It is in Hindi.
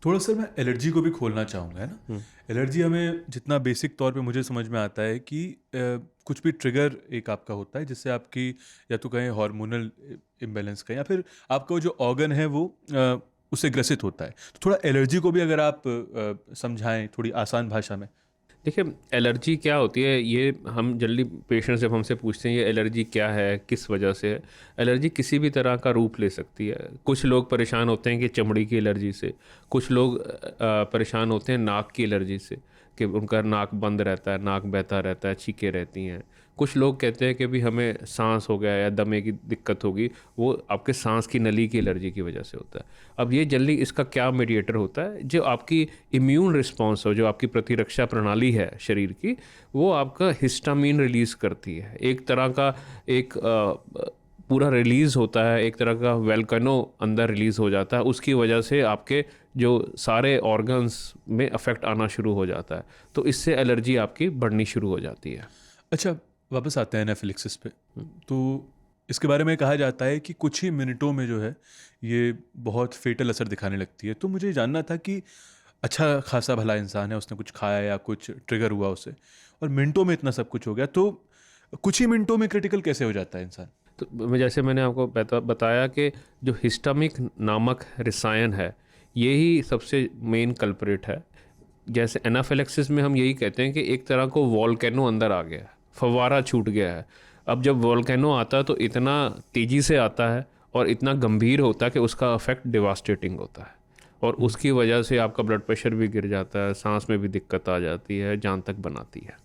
थोड़ा सा मैं एलर्जी को भी खोलना चाहूँगा, है ना। एलर्जी हमें जितना बेसिक तौर पे मुझे समझ में आता है कि कुछ भी ट्रिगर एक आपका होता है जिससे आपकी या तो कहें हार्मोनल इम्बैलेंस कहें या फिर आपका जो ऑर्गन है वो उससे ग्रसित होता है। तो थोड़ा एलर्जी को भी अगर आप समझाएं थोड़ी आसान भाषा में। देखिए, एलर्जी क्या होती है, ये हम जल्दी पेशेंट जब हमसे पूछते हैं ये एलर्जी क्या है, किस वजह से है। एलर्जी किसी भी तरह का रूप ले सकती है। कुछ लोग परेशान होते हैं कि चमड़ी की एलर्जी से, कुछ लोग परेशान होते हैं नाक की एलर्जी से, कि उनका नाक बंद रहता है, नाक बहता रहता है, छींकें रहती हैं। कुछ लोग कहते हैं कि भी हमें सांस हो गया या दमे की दिक्कत होगी, वो आपके सांस की नली की एलर्जी की वजह से होता है। अब ये जल्दी इसका क्या मीडिएटर होता है, जो आपकी इम्यून रिस्पॉन्स हो, जो आपकी प्रतिरक्षा प्रणाली है शरीर की, वो आपका हिस्टामीन रिलीज़ करती है। एक तरह का एक पूरा रिलीज़ होता है, एक तरह का वेल्कनो अंदर रिलीज़ हो जाता है। उसकी वजह से आपके जो सारे ऑर्गन्स में अफेक्ट आना शुरू हो जाता है, तो इससे एलर्जी आपकी बढ़नी शुरू हो जाती है। अच्छा, वापस आते हैं एनाफिलिक्सिस पे। तो इसके बारे में कहा जाता है कि कुछ ही मिनटों में जो है ये बहुत फेटल असर दिखाने लगती है। तो मुझे जानना था कि अच्छा खासा भला इंसान है, उसने कुछ खाया या कुछ ट्रिगर हुआ उसे और मिनटों में इतना सब कुछ हो गया, तो कुछ ही मिनटों में क्रिटिकल कैसे हो जाता है इंसान? तो जैसे मैंने आपको बताया कि जो हिस्टामिक नामक रसायन है, यही सबसे मेन कल्प्रिट है। जैसे एनाफिलैक्सिस में हम यही कहते हैं कि एक तरह को वोल्केनो अंदर आ गया है, फव्वारा छूट गया है। अब जब वोल्केनो आता है तो इतना तेज़ी से आता है और इतना गंभीर होता है कि उसका अफेक्ट डिवास्टेटिंग होता है, और उसकी वजह से आपका ब्लड प्रेशर भी गिर जाता है, सांस में भी दिक्कत आ जाती है, जान तक बनाती है।